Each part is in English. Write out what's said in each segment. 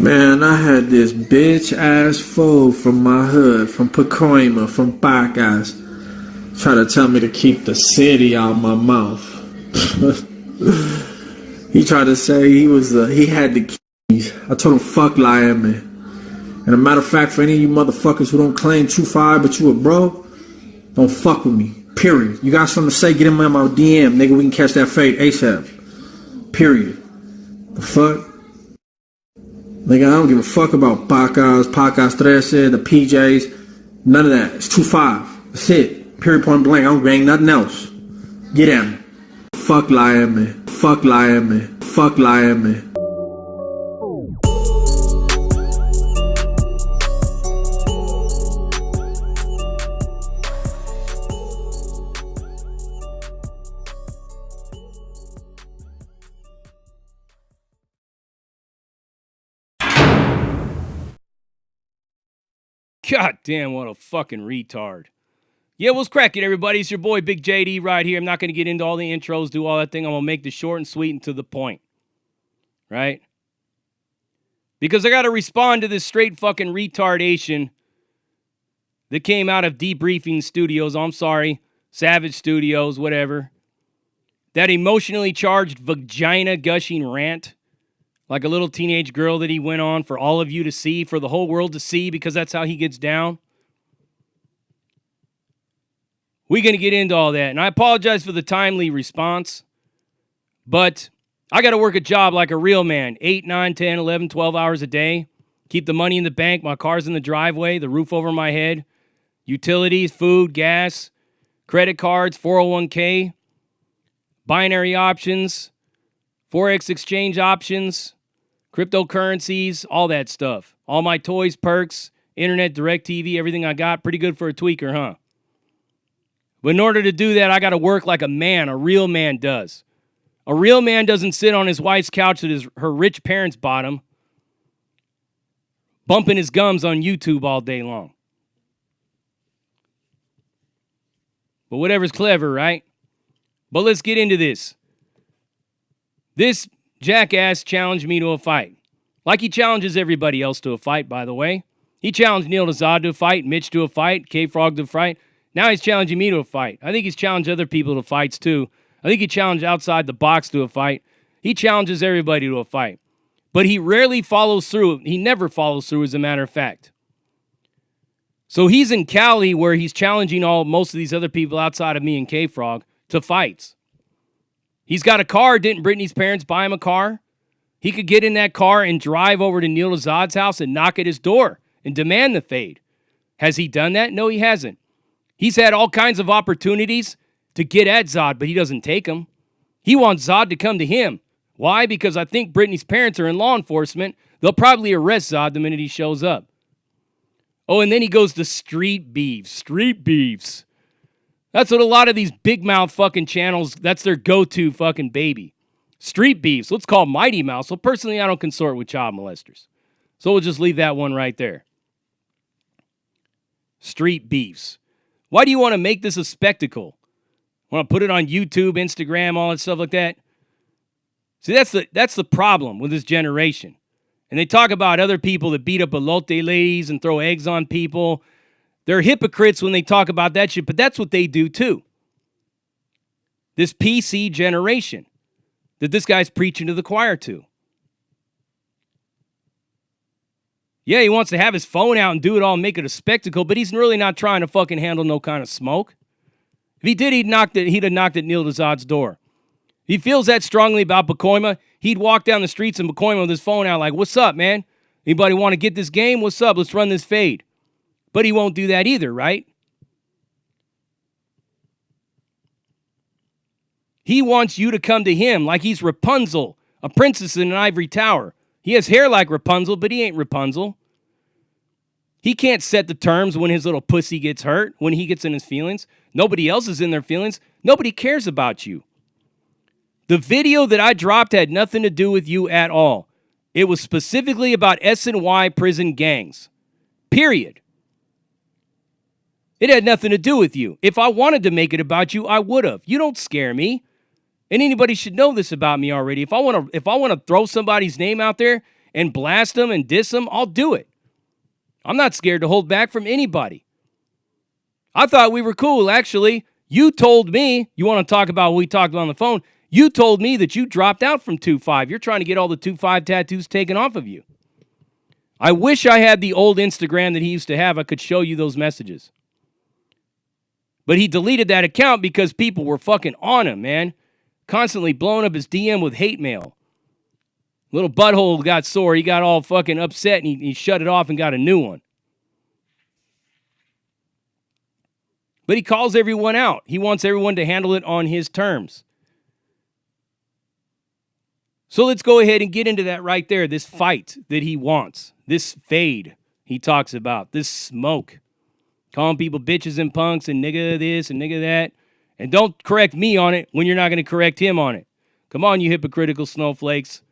Man, I had this bitch ass fool from my hood, from Pacoima, from Pacas, try to tell me to keep the city out my mouth. He tried to say he had the keys. I told him fuck lying man. And a matter of fact, for any of you motherfuckers who don't claim 2-5 but you a bro, don't fuck with me. Period. You got something to say, get in my DM, nigga. We can catch that fade ASAP. Period. The fuck? Nigga, I don't give a fuck about Pacas 13, the PJs, none of that. It's 2-5. That's it. Period, point blank. I don't bang nothing else. Get at me. Fuck lying man. Fuck lying man. Fuck lying man. God damn, what a fucking retard. Yeah, what's cracking, everybody? It's your boy, Big JD, right here. I'm not going to get into all the intros, do all that thing. I'm going to make this short and sweet and to the point. Right? Because I got to respond to this straight fucking retardation that came out of Debriefing Studios. I'm sorry. Savage Studios, whatever. That emotionally charged vagina gushing rant. Like a little teenage girl that he went on for all of you to see, for the whole world to see, because that's how he gets down. We're going to get into all that. And I apologize for the timely response. But I got to work a job like a real man. 8, 9, 10, 11, 12 hours a day. Keep the money in the bank. My car's in the driveway. The roof over my head. Utilities, food, gas, credit cards, 401k. Binary options. Forex exchange options. Cryptocurrencies, all that stuff. All my toys, perks, internet, DirecTV, everything I got. Pretty good for a tweaker, huh? But in order to do that, I got to work like a man. A real man does. A real man doesn't sit on his wife's couch that her rich parents bought him, bumping his gums on YouTube all day long. But whatever's clever, right? But let's get into this. This jackass challenged me to a fight. Like he challenges everybody else to a fight, by the way. He challenged Neil Nazad to a fight, Mitch to a fight, K-Frog to a fight. Now he's challenging me to a fight. I think he's challenged other people to fights too. I think he challenged outside the box to a fight. He challenges everybody to a fight. But he rarely follows through. He never follows through, as a matter of fact. So he's in Cali where he's challenging most of these other people outside of me and K-Frog to fights. He's got a car. Didn't Brittany's parents buy him a car? He could get in that car and drive over to Neil Azad's house and knock at his door and demand the fade. Has he done that? No, he hasn't. He's had all kinds of opportunities to get at Zod, but he doesn't take them. He wants Zod to come to him. Why? Because I think Brittany's parents are in law enforcement. They'll probably arrest Zod the minute he shows up. Oh, and then he goes to street beefs. Street beefs. That's what a lot of these big mouth fucking channels, that's their go-to fucking baby. Street beefs. Let's call Mighty Mouse. Well, personally, I don't consort with child molesters. So we'll just leave that one right there. Street beefs. Why do you want to make this a spectacle? Want to put it on YouTube, Instagram, all that stuff like that? See, that's the problem with this generation. And they talk about other people that beat up elote ladies and throw eggs on people. They're hypocrites when they talk about that shit, but that's what they do too. This PC generation that this guy's preaching to the choir to. Yeah, he wants to have his phone out and do it all and make it a spectacle, but he's really not trying to fucking handle no kind of smoke. If he did, he'd have knocked at Neil Azad's door. If he feels that strongly about Pacoima, he'd walk down the streets in Pacoima with his phone out like, what's up, man? Anybody want to get this game? What's up? Let's run this fade. But he won't do that either, right? He wants you to come to him like he's Rapunzel, a princess in an ivory tower. He has hair like Rapunzel, but he ain't Rapunzel. He can't set the terms when his little pussy gets hurt, when he gets in his feelings. Nobody else is in their feelings. Nobody cares about you. The video that I dropped had nothing to do with you at all. It was specifically about SNY prison gangs. Period. It had nothing to do with you. If I wanted to make it about you, I would have. You don't scare me. And anybody should know this about me already. If I want to throw somebody's name out there and blast them and diss them, I'll do it. I'm not scared to hold back from anybody. I thought we were cool, actually. You told me, you want to talk about what we talked about on the phone, you told me that you dropped out from 2-5. You're trying to get all the 2-5 tattoos taken off of you. I wish I had the old Instagram that he used to have. I could show you those messages. But he deleted that account because people were fucking on him, man. Constantly blowing up his DM with hate mail. Little butthole got sore. He got all fucking upset and he shut it off and got a new one. But he calls everyone out. He wants everyone to handle it on his terms. So let's go ahead and get into that right there. This fight that he wants. This fade he talks about. This smoke. Calling people bitches and punks and nigga this and nigga that. And don't correct me on it when you're not going to correct him on it. Come on, you hypocritical snowflakes.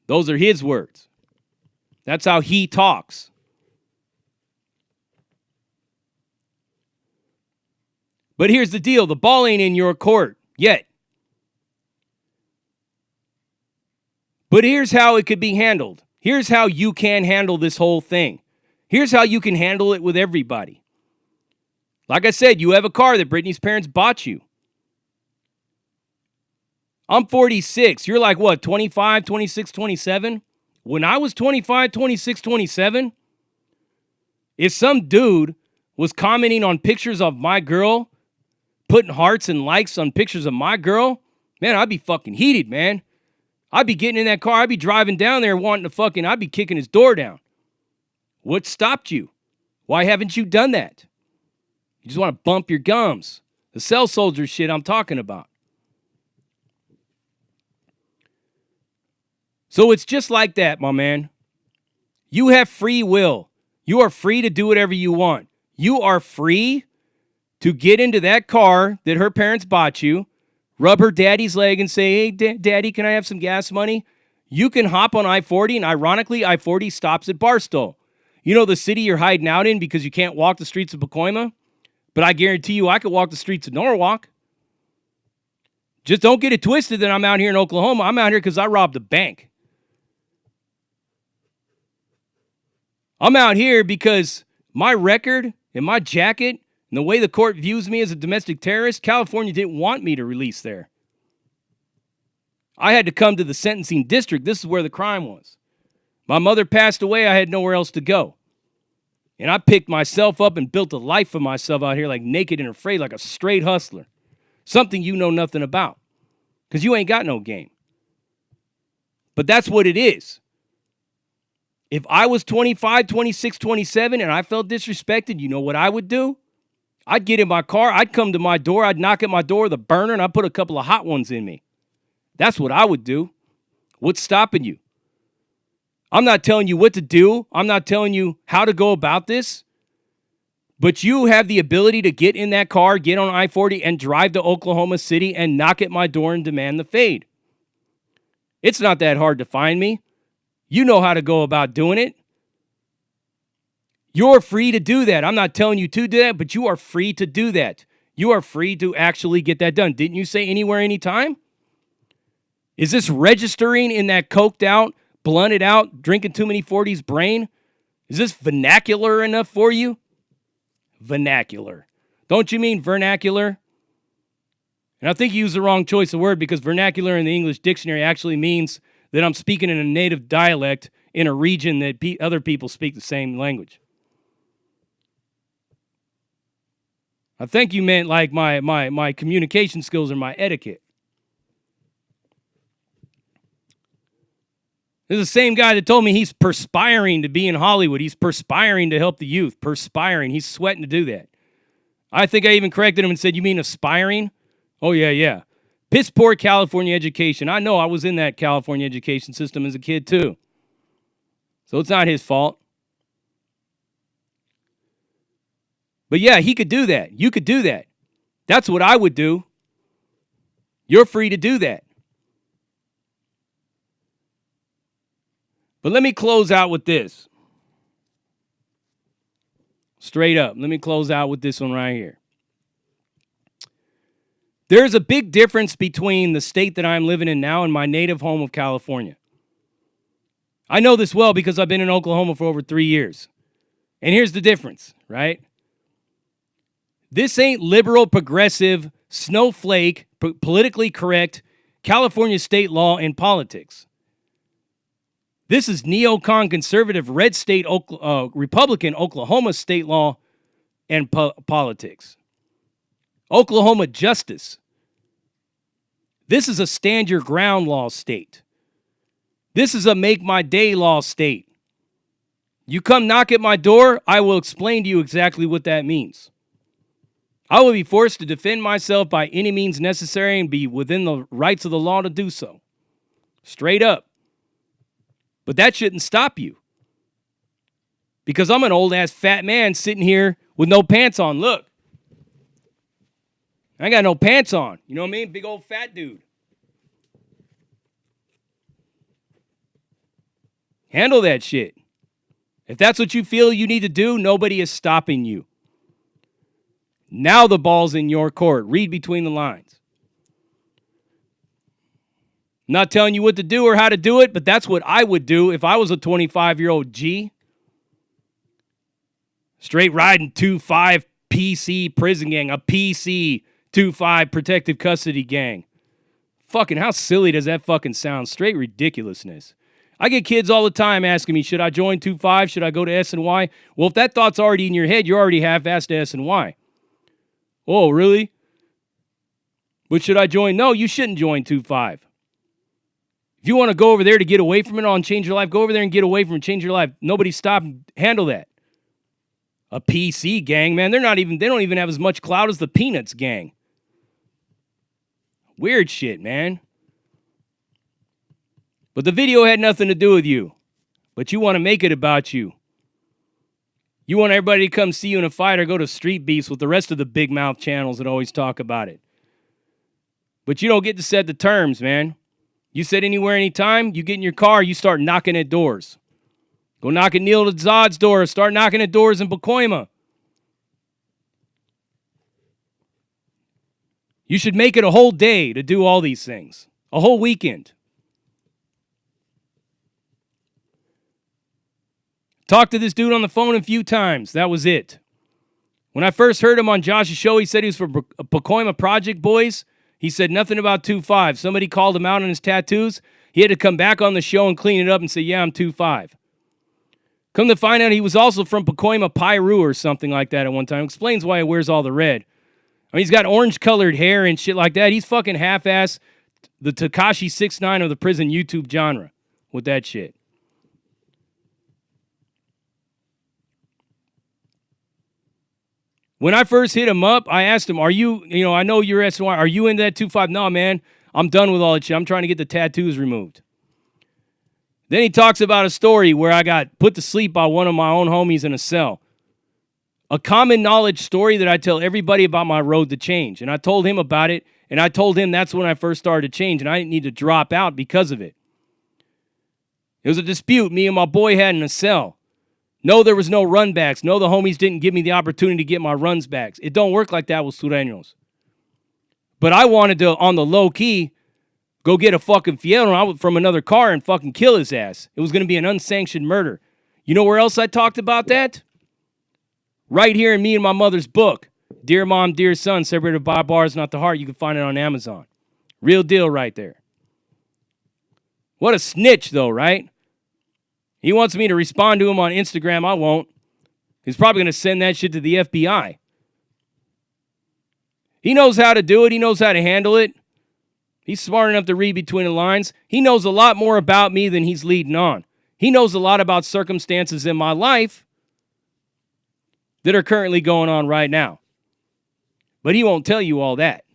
Those are his words. That's how he talks. But here's the deal. The ball ain't in your court yet. But here's how it could be handled. Here's how you can handle this whole thing. Here's how you can handle it with everybody. Like I said, you have a car that Brittany's parents bought you. I'm 46. You're like, what, 25, 26, 27? When I was 25, 26, 27, if some dude was commenting on pictures of my girl, putting hearts and likes on pictures of my girl, man, I'd be fucking heated, man. I'd be getting in that car. I'd be driving down there wanting to fucking, I'd be kicking his door down. What stopped you? Why haven't you done that? You just want to bump your gums. The cell soldier shit I'm talking about. So it's just like that, my man. You have free will. You are free to do whatever you want. You are free to get into that car that her parents bought you, rub her daddy's leg and say, hey, daddy, can I have some gas money? You can hop on I-40, and ironically, I-40 stops at Barstow. You know the city you're hiding out in because you can't walk the streets of Pacoima? But I guarantee you I could walk the streets of Norwalk. Just don't get it twisted that I'm out here in Oklahoma. I'm out here because I robbed a bank. I'm out here because my record and my jacket and the way the court views me as a domestic terrorist, California didn't want me to release there. I had to come to the sentencing district. This is where the crime was. My mother passed away. I had nowhere else to go. And I picked myself up and built a life for myself out here like naked and afraid, like a straight hustler. Something you know nothing about because you ain't got no game. But that's what it is. If I was 25, 26, 27 and I felt disrespected, you know what I would do? I'd get in my car, I'd come to my door, I'd knock at my door with a burner, and I'd put a couple of hot ones in me. That's what I would do. What's stopping you? I'm not telling you what to do. I'm not telling you how to go about this. But you have the ability to get in that car, get on I-40, and drive to Oklahoma City and knock at my door and demand the fade. It's not that hard to find me. You know how to go about doing it. You're free to do that. I'm not telling you to do that, but you are free to do that. You are free to actually get that done. Didn't you say anywhere, anytime? Is this registering in that coked out, blunted out, drinking too many 40s brain? Is this vernacular enough for you? Vernacular. Don't you mean vernacular? And I think you used the wrong choice of word because vernacular in the English dictionary actually means that I'm speaking in a native dialect in a region that other people speak the same language. I think you meant like my communication skills or my etiquette. This is the same guy that told me he's perspiring to be in Hollywood. He's perspiring to help the youth. Perspiring. He's sweating to do that. I think I even corrected him and said, you mean aspiring? Oh, yeah. Piss poor California education. I know I was in that California education system as a kid, too. So it's not his fault. But yeah, he could do that. You could do that. That's what I would do. You're free to do that. But let me close out with this. Straight up. Let me close out with this one right here. There's a big difference between the state that I'm living in now and my native home of California. I know this well because I've been in Oklahoma for over 3 years. And here's the difference, right? This ain't liberal, progressive, snowflake, politically correct California state law and politics. This is neocon conservative red state Republican Oklahoma state law and politics. Oklahoma justice. This is a stand your ground law state. This is a make my day law state. You come knock at my door, I will explain to you exactly what that means. I will be forced to defend myself by any means necessary and be within the rights of the law to do so. Straight up. But that shouldn't stop you. Because I'm an old-ass fat man sitting here with no pants on. Look. I got no pants on. You know what I mean? Big old fat dude. Handle that shit. If that's what you feel you need to do, nobody is stopping you. Now the ball's in your court. Read between the lines. I'm not telling you what to do or how to do it, but that's what I would do if I was a 25-year-old G. Straight riding 2-5 PC prison gang, a PC 2-5 protective custody gang. Fucking how silly does that fucking sound? Straight ridiculousness. I get kids all the time asking me, should I join 2-5? Should I go to S&Y? Well, if that thought's already in your head, you're already half-assed to S&Y. Oh, really? But should I join? No, you shouldn't join 2-5. If you want to go over there to get away from it on Change Your Life, go over there and get away from it, change your life. Nobody stop and handle that. A PC gang, man, they don't even have as much clout as the Peanuts gang. Weird shit, man. But the video had nothing to do with you. But you want to make it about you. You want everybody to come see you in a fight or go to Street Beefs with the rest of the big mouth channels that always talk about it. But you don't get to set the terms, man. You said anywhere, anytime, you get in your car, you start knocking at doors. Go knock at Neil Zod's door. Start knocking at doors in Pacoima. You should make it a whole day to do all these things. A whole weekend. Talked to this dude on the phone a few times. That was it. When I first heard him on Josh's show, he said he was for Pacoima Project Boys. He said nothing about 2-5. Somebody called him out on his tattoos. He had to come back on the show and clean it up and say, yeah, I'm 2-5. Come to find out he was also from Pacoima Piru or something like that at one time. Explains why he wears all the red. I mean, he's got orange-colored hair and shit like that. He's fucking half-ass the Tekashi 6ix9ine of the prison YouTube genre with that shit. When I first hit him up, I asked him, are you, I know you're S&Y, are you into that 2-5? No, man, I'm done with all that shit. I'm trying to get the tattoos removed. Then he talks about a story where I got put to sleep by one of my own homies in a cell. A common knowledge story that I tell everybody about my road to change. And I told him about it, and I told him that's when I first started to change, and I didn't need to drop out because of it. It was a dispute me and my boy had in a cell. No, there was no run backs. No, the homies didn't give me the opportunity to get my runs backs. It don't work like that with Sureños. But I wanted to, on the low key, go get a fucking Fierro from another car and fucking kill his ass. It was going to be an unsanctioned murder. You know where else I talked about that? Right here in Me and My Mother's book. Dear Mom, Dear Son, Separated by Bars, Not the Heart. You can find it on Amazon. Real deal right there. What a snitch, though, right? He wants me to respond to him on Instagram. I won't. He's probably going to send that shit to the FBI. He knows how to do it. He knows how to handle it. He's smart enough to read between the lines. He knows a lot more about me than he's leading on. He knows a lot about circumstances in my life that are currently going on right now. But he won't tell you all that.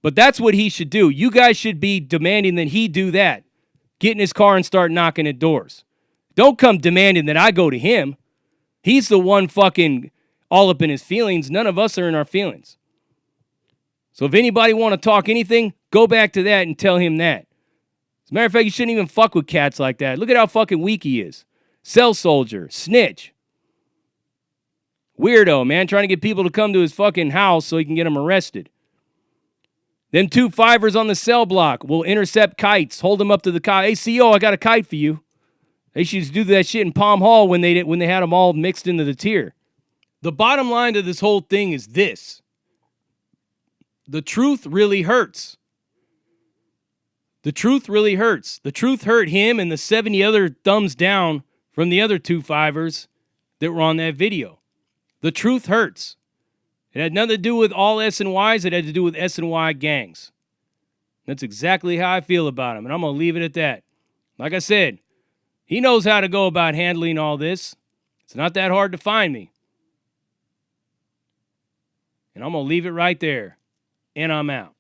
But that's what he should do. You guys should be demanding that he do that. Get in his car and start knocking at doors. Don't come demanding that I go to him. He's the one fucking all up in his feelings. None of us are in our feelings. So if anybody want to talk anything, go back to that and tell him that. As a matter of fact, you shouldn't even fuck with cats like that. Look at how fucking weak he is. Cell soldier, snitch. Weirdo, man, trying to get people to come to his fucking house so he can get them arrested. Them 2 fivers on the cell block will intercept kites, hold them up to the kite. Hey, CO, I got a kite for you. They should do that shit in Palm Hall when they had them all mixed into the tier. The bottom line to this whole thing is this. The truth really hurts. The truth really hurts. The truth hurt him and the 70 other thumbs down from the other 2 fivers that were on that video. The truth hurts. It had nothing to do with all S&Ys. It had to do with S&Y gangs. That's exactly how I feel about him, and I'm going to leave it at that. Like I said, he knows how to go about handling all this. It's not that hard to find me. And I'm going to leave it right there, and I'm out.